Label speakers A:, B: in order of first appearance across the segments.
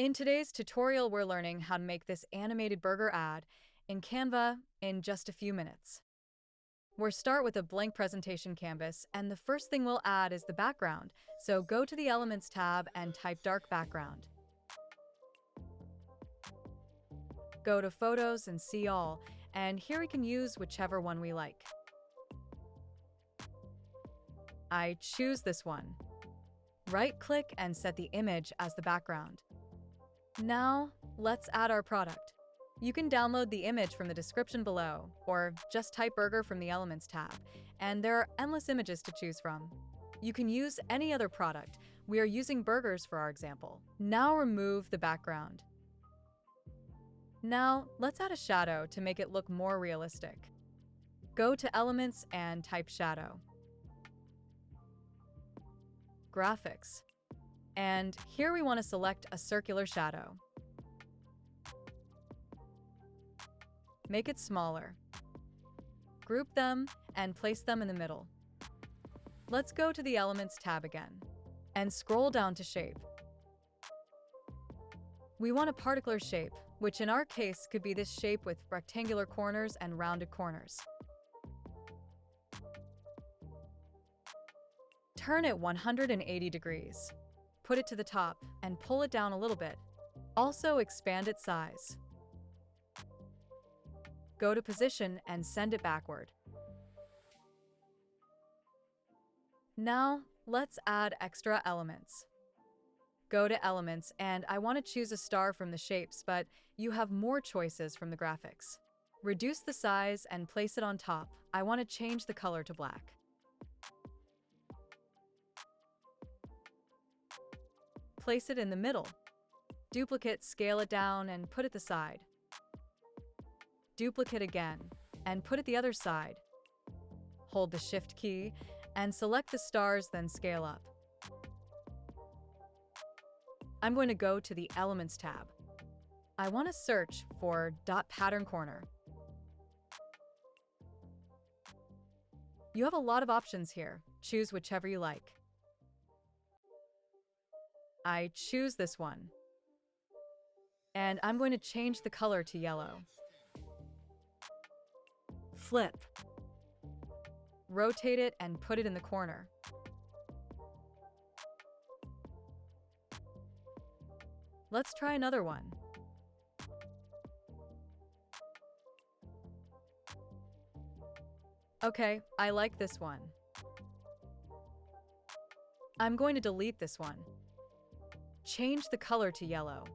A: In today's tutorial, we're learning how to make this animated burger ad in Canva in just a few minutes. We'll start with a blank presentation canvas, and the first thing we'll add is the background. So go to the Elements tab and type dark background. Go to Photos and See All, and here we can use whichever one we like. I choose this one. Right-click and set the image as the background. Now, let's add our product. You can download the image from the description below, or just type burger from the Elements tab, and there are endless images to choose from. You can use any other product. We are using burgers for our example. Now remove the background. Now, let's add a shadow to make it look more realistic. Go to Elements and type Shadow. Graphics. And here we want to select a circular shadow. Make it smaller. Group them and place them in the middle. Let's go to the Elements tab again and scroll down to Shape. We want a particular shape, which in our case could be this shape with rectangular corners and rounded corners. Turn it 180 degrees. Put it to the top and pull it down a little bit. Also expand its size. Go to Position and send it backward. Now, let's add extra elements. Go to Elements, and I want to choose a star from the shapes, but you have more choices from the graphics. Reduce the size and place it on top. I want to change the color to black. Place it in the middle. Duplicate, scale it down, and put it the side. Duplicate again, and put it the other side. Hold the Shift key, and select the stars, then scale up. I'm going to go to the Elements tab. I want to search for dot pattern corner. You have a lot of options here. Choose whichever you like. I choose this one. And I'm going to change the color to yellow. Flip. Rotate it and put it in the corner. Let's try another one. Okay, I like this one. I'm going to delete this one. Change the color to yellow.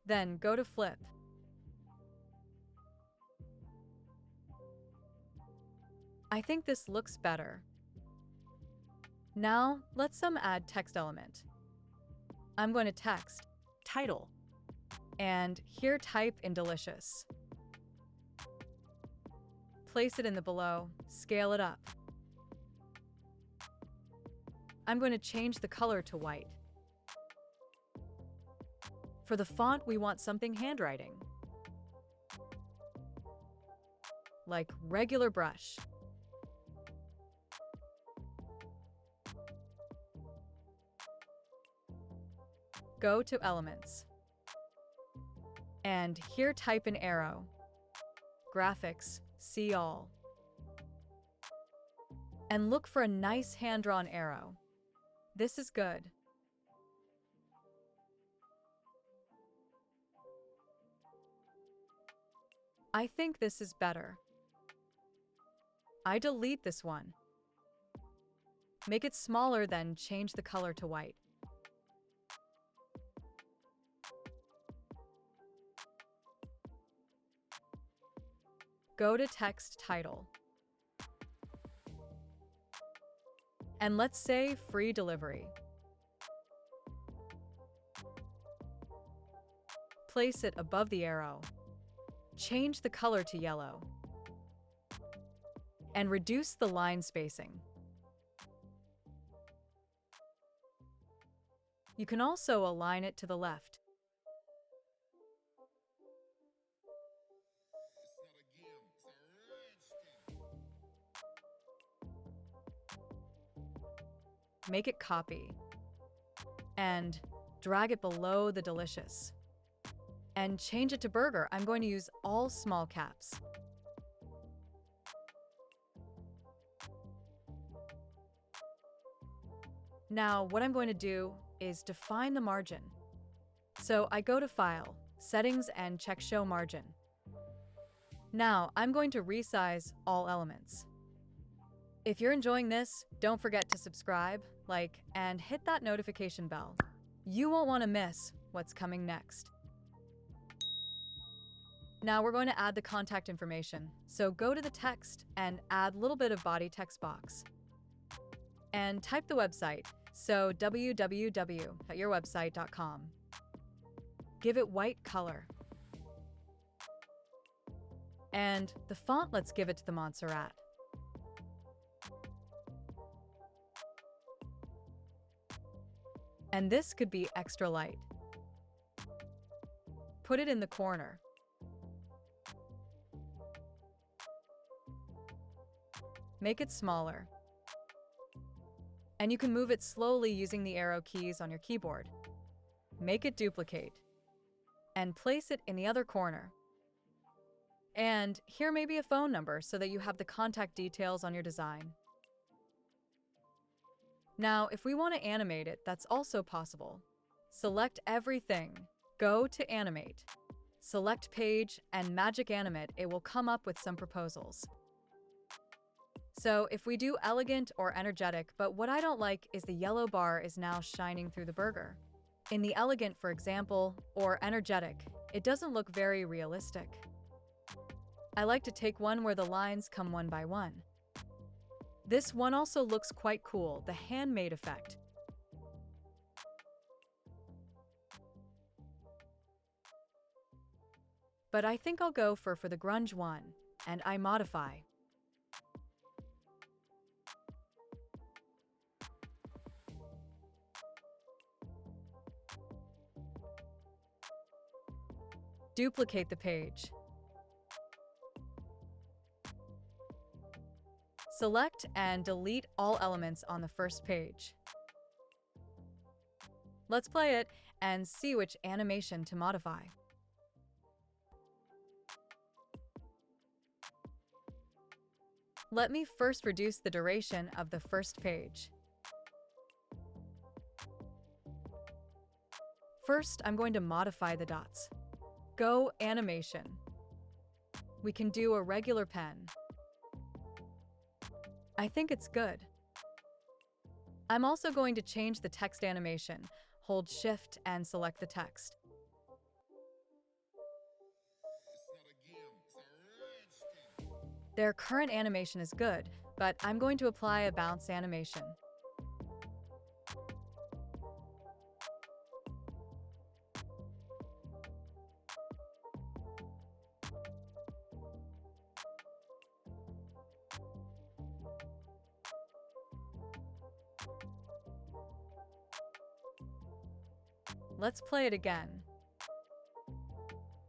A: Then go to Flip. I think this looks better. Now, let's add text element. I'm going to text title, and here type in delicious. Place it in the below, scale it up. I'm going to change the color to white. For the font, we want something handwriting, like regular brush. Go to Elements. And here type in arrow. Graphics, See All. And look for a nice hand-drawn arrow. This is good. I think this is better. I delete this one. Make it smaller, then change the color to white. Go to text title. And let's say free delivery. Place it above the arrow. Change the color to yellow. And reduce the line spacing. You can also align it to the left. Make it copy. and drag it below the delicious. And change it to burger. I'm going to use all small caps. Now, what I'm going to do is define the margin. So I go to File, Settings, and check Show Margin. Now, I'm going to resize all elements. If you're enjoying this, don't forget to subscribe, like, and hit that notification bell. You won't want to miss what's coming next. Now we're going to add the contact information. So go to the text and add a little bit of body text box. And type the website, so www.yourwebsite.com. Give it white color. And the font, let's give it to the Montserrat. And this could be extra light. Put it in the corner. Make it smaller. And you can move it slowly using the arrow keys on your keyboard. Make it duplicate. And place it in the other corner. And here may be a phone number so that you have the contact details on your design. Now, if we want to animate it, that's also possible. Select everything. Go to Animate. Select Page and Magic Animate. It will come up with some proposals. So if we do elegant or energetic, but what I don't like is the yellow bar is now shining through the burger. In the elegant, for example, or energetic, it doesn't look very realistic. I like to take one where the lines come one by one. This one also looks quite cool, the handmade effect. But I think I'll go for the grunge one, and I modify. Duplicate the page. Select and delete all elements on the first page. Let's play it and see which animation to modify. Let me first reduce the duration of the first page. First, I'm going to modify the dots. Go Animation. We can do a regular pen. I think it's good. I'm also going to change the text animation. Hold Shift and select the text. Their current animation is good, but I'm going to apply a bounce animation. Let's play it again.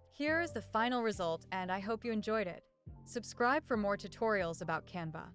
A: Here is the final result, and I hope you enjoyed it. Subscribe for more tutorials about Canva.